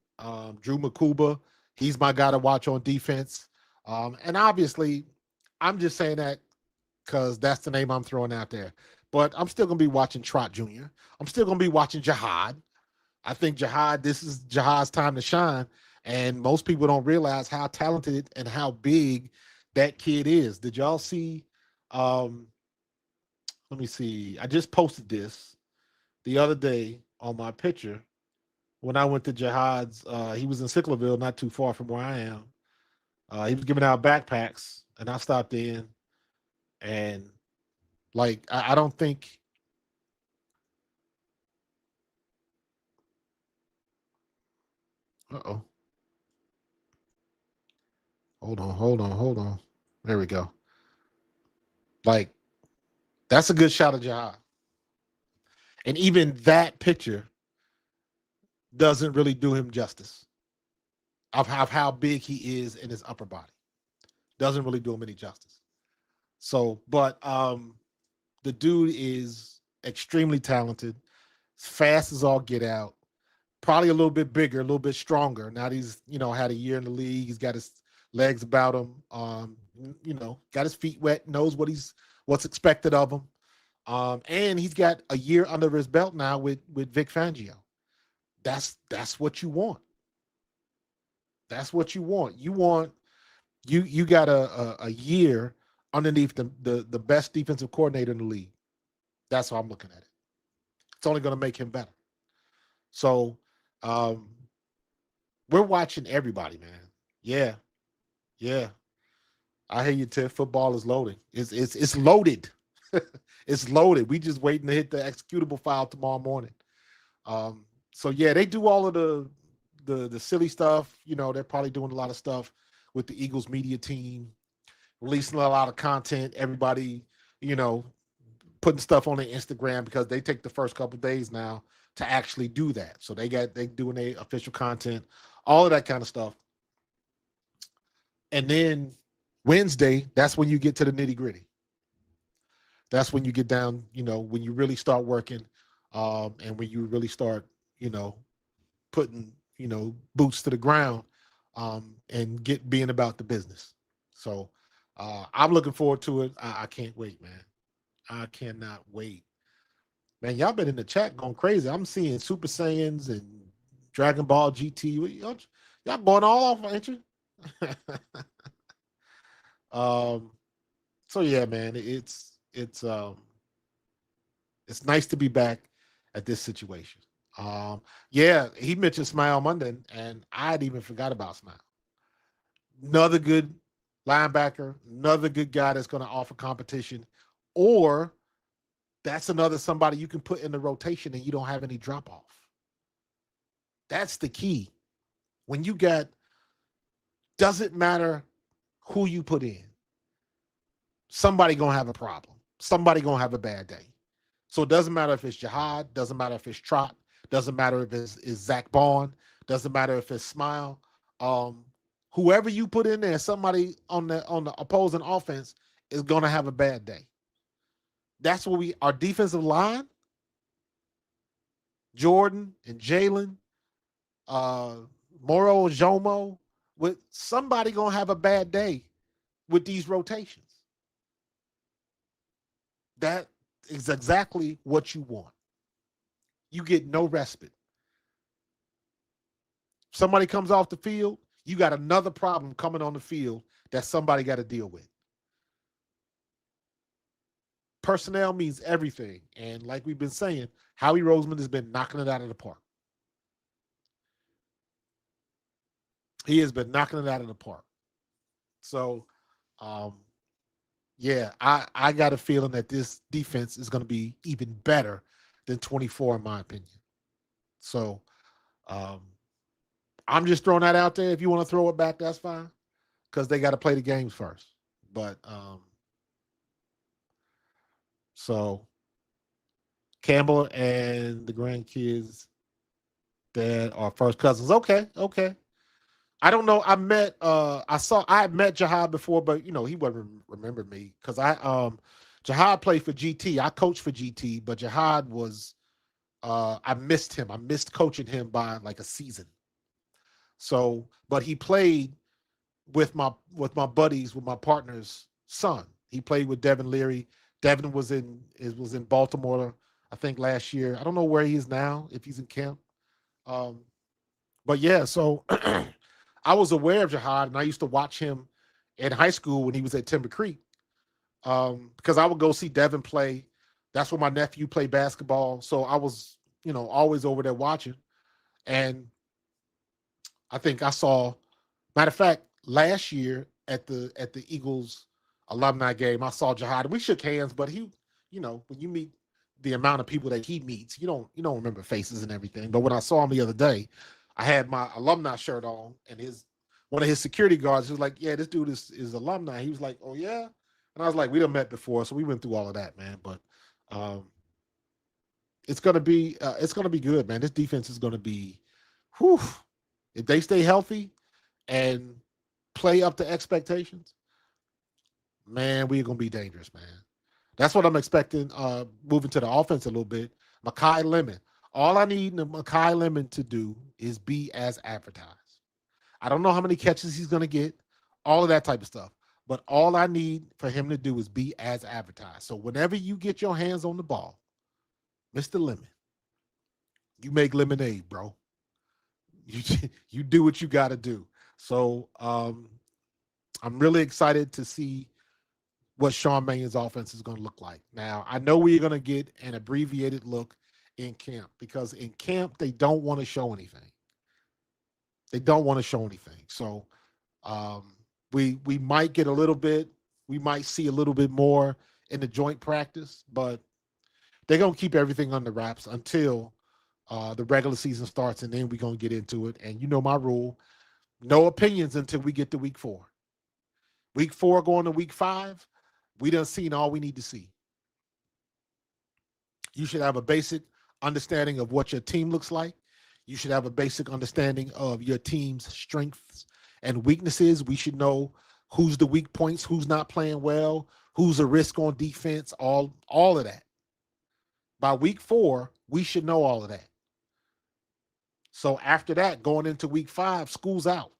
Drew Makuba, he's my guy to watch on defense. And obviously, I'm just saying that because that's the name I'm throwing out there. But I'm still going to be watching Trot Jr. I'm still going to be watching Jihad. I think this is Jihad's time to shine. And most people don't realize how talented and how big that kid is. Did y'all see? Let me see. I just posted this the other day on my picture when I went to Jihad's. He was in Sicklerville, not too far from where I am. He was giving out backpacks, and I stopped in. And, I don't think – uh-oh. Hold on. There we go. That's a good shot of Jihad. And even that picture doesn't really do him justice of how big he is in his upper body. Doesn't really do him any justice. So, but the dude is extremely talented, fast as all get out, probably a little bit bigger, a little bit stronger. Now that he's, had a year in the league, he's got his legs about him, got his feet wet, knows what's expected of him. And he's got a year under his belt now with Vic Fangio. That's what you want. That's what you want. You got a year underneath the best defensive coordinator in the league. That's how I'm looking at it. It's only going to make him better. So we're watching everybody, man. Yeah. I hear you, Tiff. Football is loading. It's loaded. It's loaded. We just waiting to hit the executable file tomorrow morning. So yeah, they do all of the silly stuff. They're probably doing a lot of stuff with the Eagles media team, releasing a lot of content. Everybody, putting stuff on their Instagram because they take the first couple of days now to actually do that. So they doing their official content, all of that kind of stuff. And then Wednesday, that's when you get to the nitty gritty. That's when you get down, when you really start working, and when you really start, putting, boots to the ground, and being about the business. So I'm looking forward to it. I can't wait, man. I cannot wait. Man, y'all been in the chat going crazy. I'm seeing Super Saiyans and Dragon Ball GT. Y'all going all off, ain't you? So yeah, man, it's nice to be back at this situation. Yeah, he mentioned Smile Monday, and I'd even forgot about Smile. Another good linebacker, another good guy that's going to offer competition, or that's another somebody you can put in the rotation and you don't have any drop off. That's the key. When you doesn't matter who you put in, somebody gonna have a problem. Somebody gonna have a bad day. So it doesn't matter if it's Jihad, doesn't matter if it's Trot, doesn't matter if it's Zach Bond, doesn't matter if it's Smile. Whoever you put in there, somebody on the opposing offense is gonna have a bad day. That's what our defensive line, Jordan and Jalen, Moro and Jomo, with somebody gonna have a bad day with these rotations. That is exactly what you want. You get no respite. Somebody comes off the field, you got another problem coming on the field that somebody got to deal with. Personnel means everything. And like we've been saying, Howie Roseman has been knocking it out of the park. He has been knocking it out of the park. So, yeah, I got a feeling that this defense is going to be even better than 24, in my opinion. So, I'm just throwing that out there. If you want to throw it back, that's fine, because they got to play the games first. But so Campbell and the grandkids that are first cousins. Okay. I don't know. I had met Jihad before, but he wouldn't remember me because Jihad played for GT. I coached for GT, but Jihad was I missed him. I missed coaching him by like a season. So, but he played with my buddies, with my partner's son. He played with Devin Leary. Devin was in Baltimore, I think, last year. I don't know where he is now, if he's in camp. But yeah, so I was aware of Jihad, and I used to watch him in high school when he was at Timber Creek, because I would go see Devin play. That's where my nephew played basketball. So I was, always over there watching. And I think I saw, matter of fact, last year at the Eagles alumni game, I saw Jihad. We shook hands, but he, when you meet the amount of people that he meets, you don't remember faces and everything. But when I saw him the other day, I had my alumni shirt on, and one of his security guards was like, "Yeah, this dude is alumni." He was like, "Oh yeah," and I was like, "We done met before," so we went through all of that, man. But it's gonna be good, man. This defense is gonna be, whew, if they stay healthy and play up to expectations, man, we're gonna be dangerous, man. That's what I'm expecting. Moving to the offense a little bit, Mekhi Lemon. All I need Mekhi Lemon to do is be as advertised. I don't know how many catches he's gonna get, all of that type of stuff. But all I need for him to do is be as advertised. So whenever you get your hands on the ball, Mr. Lemon, you make lemonade, bro. You you do what you got to do. So I'm really excited to see what Sean Mannions' offense is going to look like. Now, I know we're going to get an abbreviated look in camp because in camp they don't want to show anything. They don't want to show anything. So we might get a little bit. We might see a little bit more in the joint practice, but they're going to keep everything under wraps until the regular season starts, and then we're going to get into it. And you know my rule, no opinions until we get to week 4. Week 4 going to week 5, we done seen all we need to see. You should have a basic understanding of what your team looks like. You should have a basic understanding of your team's strengths and weaknesses. We should know who's the weak points, who's not playing well, who's a risk on defense, all of that. By week 4, we should know all of that. So after that, going into week 5, school's out.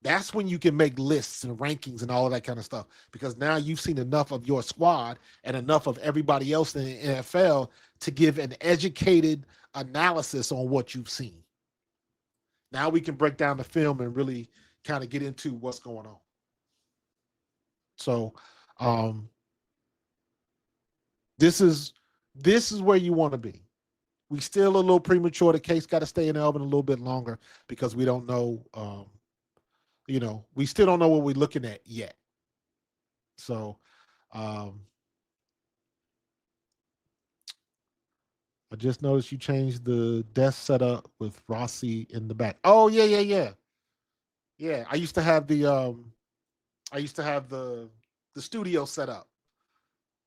That's when you can make lists and rankings and all of that kind of stuff, because now you've seen enough of your squad and enough of everybody else in the NFL to give an educated analysis on what you've seen. Now we can break down the film and really kind of get into what's going on. So this is where you want to be. We still a little premature. The case got to stay in the oven a little bit longer because we don't know, we still don't know what we're looking at yet. So I just noticed you changed the desk setup with Rossi in the back. Oh, yeah. Yeah, I used to have the studio set up.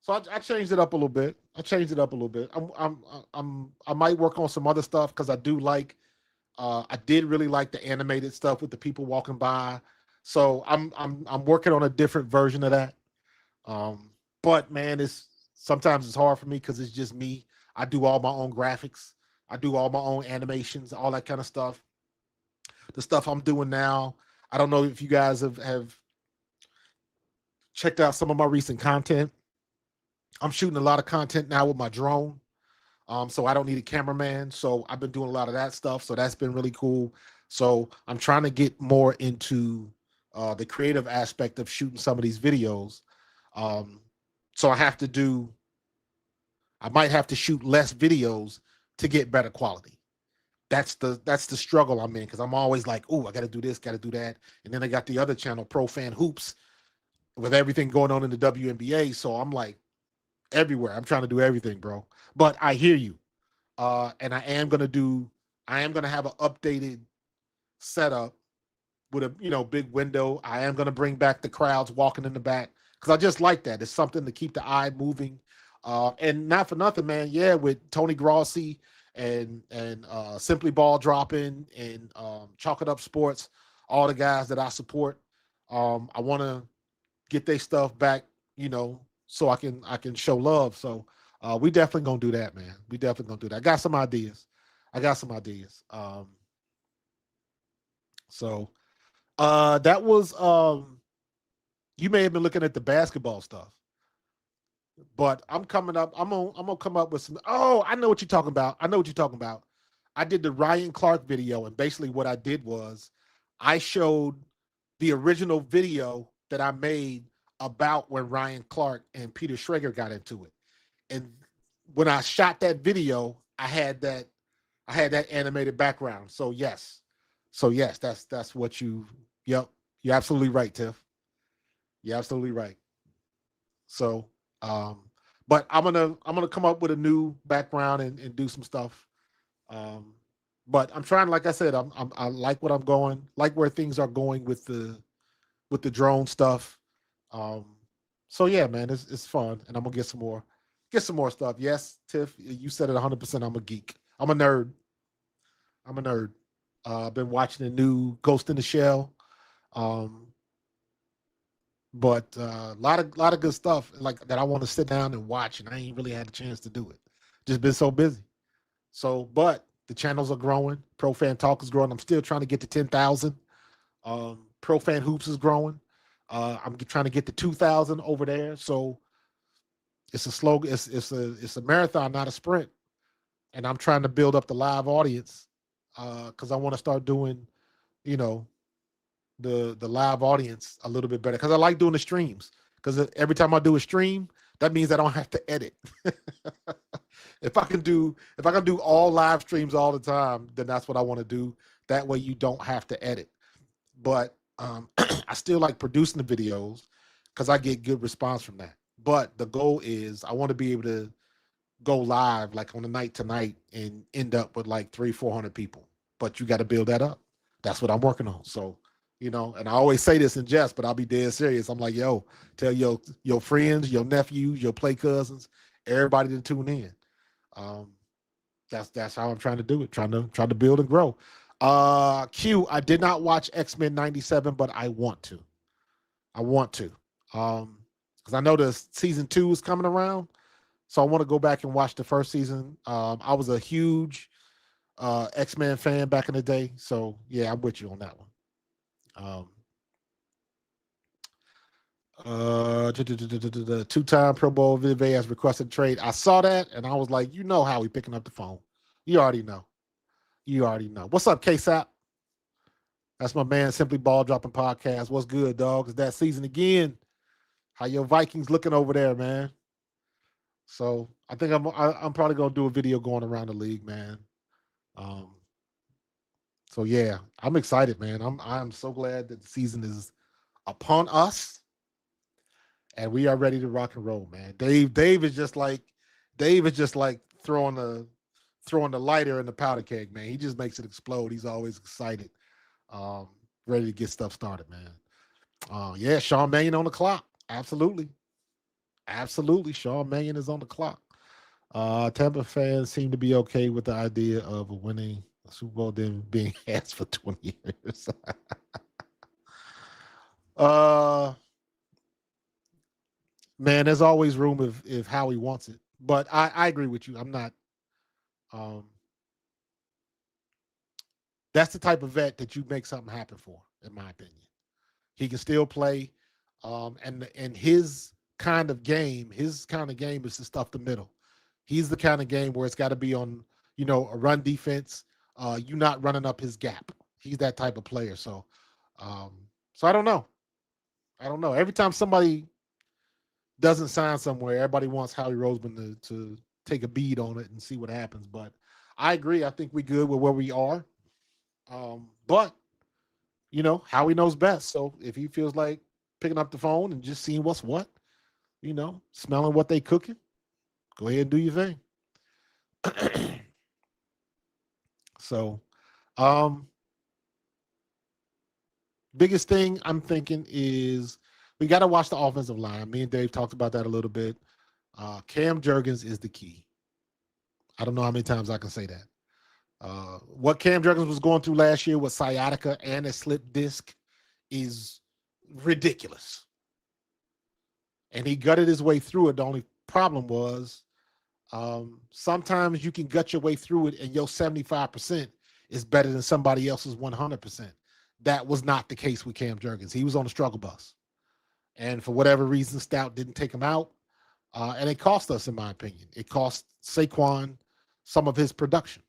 So I changed it up a little bit. I might work on some other stuff because I do like. I did really like the animated stuff with the people walking by. So I'm working on a different version of that. But man, sometimes it's hard for me because it's just me. I do all my own graphics. I do all my own animations, all that kind of stuff. The stuff I'm doing now, I don't know if you guys have checked out some of my recent content. I'm shooting a lot of content now with my drone. So I don't need a cameraman. So I've been doing a lot of that stuff. So that's been really cool. So I'm trying to get more into the creative aspect of shooting some of these videos. So I might have to shoot less videos to get better quality. That's the struggle I'm in, because I'm always like, oh, I got to do this, got to do that. And then I got the other channel, Pro Fan Hoops, with everything going on in the WNBA. So I'm like everywhere. I'm trying to do everything, bro. But I hear you. And I am going to have an updated setup with a, big window. I am going to bring back the crowds walking in the back, because I just like that. It's something to keep the eye moving. And not for nothing, man. Yeah, with Tony Grossi and Simply Ball Dropping and Chalk It Up Sports, all the guys that I support, I want to get their stuff back, so I can show love. So we definitely gonna do that, man. We definitely gonna do that. I got some ideas. So that was you may have been looking at the basketball stuff, but I'm coming up. I'm gonna come up with some. Oh, I know what you're talking about. I did the Ryan Clark video, and basically what I did was I showed the original video that I made about when Ryan Clark and Peter Schrager got into it. And when I shot that video, I had that animated background. So yes, that's what yep. You're absolutely right, Tiff. You're absolutely right. So, but I'm gonna come up with a new background and do some stuff. But I'm trying, like I said, I like what I'm going, like where things are going with the drone stuff. So yeah, man, it's fun, and I'm gonna get some more Get some more stuff. Yes, Tiff, you said it 100%. I'm a geek. I'm a nerd. I've been watching the new Ghost in the Shell. But a lot of good stuff like that I want to sit down and watch, and I ain't really had a chance to do it. Just been so busy. So, but the channels are growing. Pro Fan Talk is growing. I'm still trying to get to 10,000. Pro Fan Hoops is growing. I'm trying to get to 2,000 over there. So it's a slogan. It's a marathon, not a sprint. And I'm trying to build up the live audience because I want to start doing, you know, the live audience a little bit better because I like doing the streams because every time I do a stream, that means I don't have to edit. If I can do all live streams all the time, then that's what I want to do. That way you don't have to edit. But I still like producing the videos because I get good response from that. But the goal is I want to be able to go live like on a night to night and end up with like 300-400 people. But you got to build that up. That's what I'm working on. So, you know, and I always say this in jest, but I'll be dead serious. I'm like, yo, tell your friends, your nephews, your play cousins, everybody to tune in. That's how I'm trying to do it. Trying to build and grow. Q, I did not watch X-Men 97, but I want to. Because I know the season 2 is coming around. So I want to go back and watch the first season. I was a huge X-Men fan back in the day. So yeah, I'm with you on that one. The 2-time Pro Bowl Vive has requested trade. I saw that and I was like, you know how he picking up the phone. You already know. What's up, K-Sap? That's my man, Simply Ball Dropping Podcast. What's good, dog? It's that season again. How your Vikings looking over there, man? So I think I'm probably gonna do a video going around the league, man. So yeah, I'm excited, man. I'm so glad that the season is upon us, and we are ready to rock and roll, man. Dave is just like throwing the lighter in the powder keg, man. He just makes it explode. He's always excited, ready to get stuff started, man. Yeah, Sean Mannion on the clock. Absolutely. Sean Mannion is on the clock. Tampa fans seem to be okay with the idea of winning a Super Bowl then being asked for 20 years. Man, there's always room if Howie wants it. But I agree with you. I'm not. That's the type of vet that you make something happen for, in my opinion. He can still play, and his kind of game is to stuff the middle. He's the kind of game where it's got to be on, a run defense. You not running up his gap. He's that type of player. So I don't know. Every time somebody doesn't sign somewhere, everybody wants Howie Roseman to take a bead on it and see what happens. But I agree. I think we're good with where we are. But Howie knows best. So if he feels like picking up the phone and just seeing what's what, smelling what they cooking, go ahead and do your thing. So, biggest thing I'm thinking is we got to watch the offensive line. Me and Dave talked about that a little bit. Cam Jurgens is the key. I don't know how many times I can say that. What Cam Jurgens was going through last year with sciatica and a slipped disc is ridiculous. And he gutted his way through it. The only problem was sometimes you can gut your way through it and your 75% is better than somebody else's 100%. That was not the case with Cam Jurgens. He was on the struggle bus. And for whatever reason, Stout didn't take him out. And it cost us, in my opinion. It cost Saquon some of his production.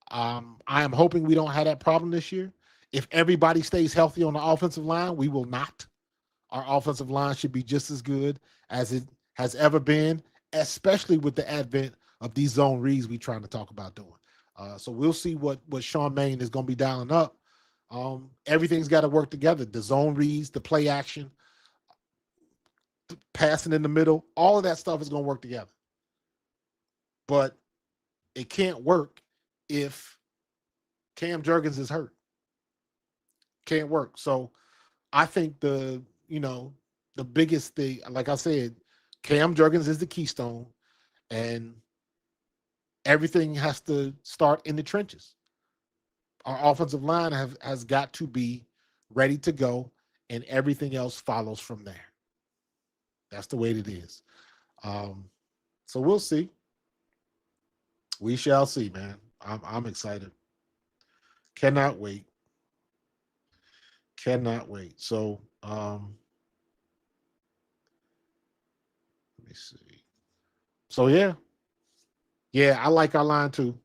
I am hoping we don't have that problem this year. If everybody stays healthy on the offensive line, we will not. Our offensive line should be just as good as it has ever been, especially with the advent of these zone reads we're trying to talk about doing. So we'll see what Sean Mannion is going to be dialing up. Everything's got to work together. The zone reads, the play action, the passing in the middle, all of that stuff is going to work together. But it can't work if Cam Jurgens is hurt. Can't work. So I think the biggest thing, like I said, Cam Jurgens is the keystone. and everything has to start in the trenches. Our offensive line has got to be ready to go, and everything else follows from there. That's the way it is. So we'll see. We shall see, man. I'm excited. Cannot wait. Cannot wait. So let me see. So yeah. I like our line too.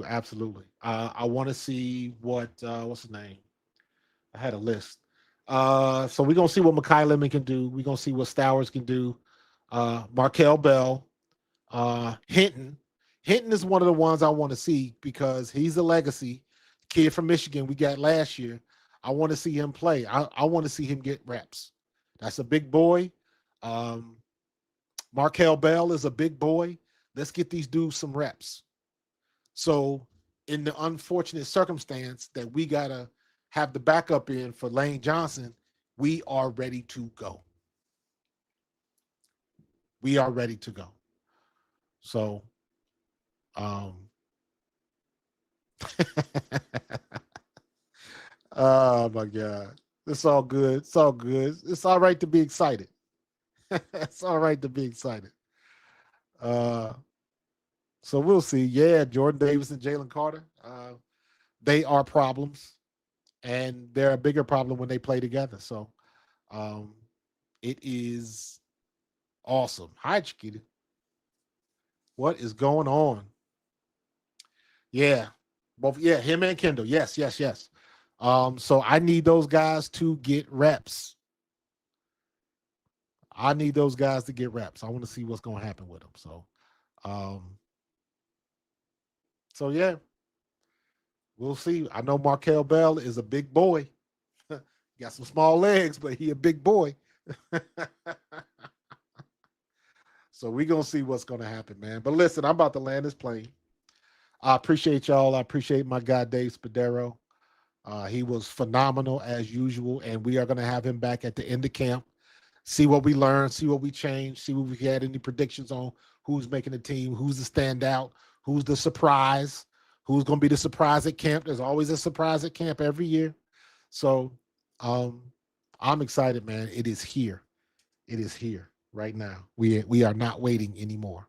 Absolutely. I want to see what's his name? I had a list. So we're gonna see what Mekhi Lemon can do. We're gonna see what Stowers can do. Markel Bell, Hinton. Hinton is one of the ones I want to see because he's a legacy kid from Michigan we got last year. I want to see him play. I want to see him get reps. That's a big boy. Markel Bell is a big boy. Let's get these dudes some reps. So in the unfortunate circumstance that we got to have the backup in for Lane Johnson, we are ready to go. We are ready to go. So, oh my God. It's all good. It's all good. It's all right to be excited. It's all right to be excited. So we'll see. Yeah, Jordan Davis and Jalen Carter, they are problems, and they're a bigger problem when they play together. So it is awesome. Hi, Chiquita. What is going on? Yeah, both. Yeah, him and Kendall. Yes. So I need those guys to get reps. I need those guys to get reps. I want to see what's going to happen with them. So yeah, we'll see. I know Markel Bell is a big boy. Got some small legs, but he a big boy. So we're going to see what's going to happen, man. But listen, I'm about to land this plane. I appreciate y'all. I appreciate my guy, Dave Spadaro. He was phenomenal as usual, and we are going to have him back at the end of camp. See what we learned, see what we changed, see what we had any predictions on who's making the team, who's the standout, who's the surprise, who's going to be the surprise at camp. There's always a surprise at camp every year. So I'm excited, man. It is here. It is here right now. We are not waiting anymore.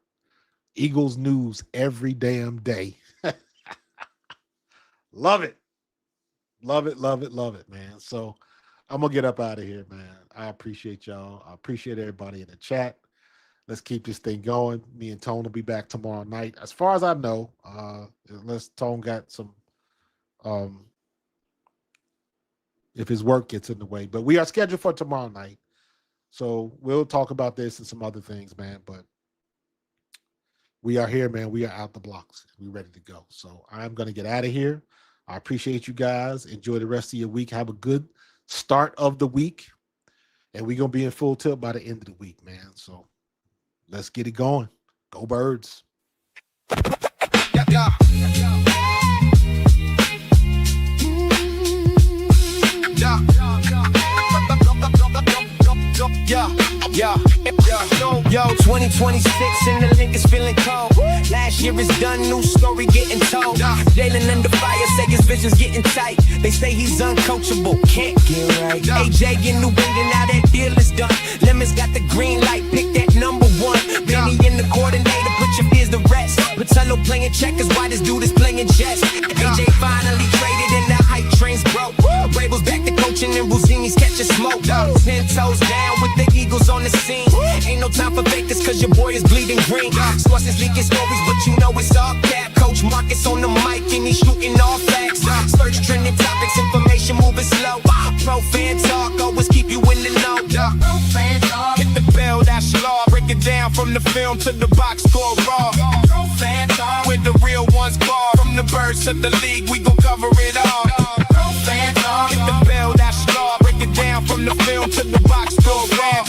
Eagles news every damn day. Love it. Love it, man. So I'm going to get up out of here, man. I appreciate y'all. I appreciate everybody in the chat. Let's keep this thing going. Me and Tone will be back tomorrow night. As far as I know, unless Tone got some, if his work gets in the way. But we are scheduled for tomorrow night. So we'll talk about this and some other things, man. But we are here, man. We are out the blocks. We're ready to go. So I'm going to get out of here. I appreciate you guys. Enjoy the rest of your week. Have a good start of the week. And we're going to be in full tilt by the end of the week, man. So let's get it going. Go Birds. Yeah. Yo, 2026 and the link is feeling cold. Last year is done, new story getting told. Jalen under fire, say his vision's getting tight. They say he's uncoachable, can't get right. AJ in New England, now that deal is done. Lemon's got the green light, pick that number one. Benny in the coordinator, put your fears to rest. Patello playing checkers, why this dude is playing chess. AJ finally traded and the hype train's broke. Rabel's back to coaching and Rosini's catching smoke. 10 toes down with the Eagles on the scene. Ain't no time for fakers cause your boy is bleeding green. Sources leaking stories but you know it's all cap. Coach Marcus on the mic and he's shooting all facts. Search trending topics, information moving slow. Pro fan talk, always keep you in the know. Hit the bell, that's law. Break it down from the film to the box score raw. Where the real ones bar. From the birds to the league, we gon' cover it all. Hit the bell, that's law. Break it down from the film to the box score raw.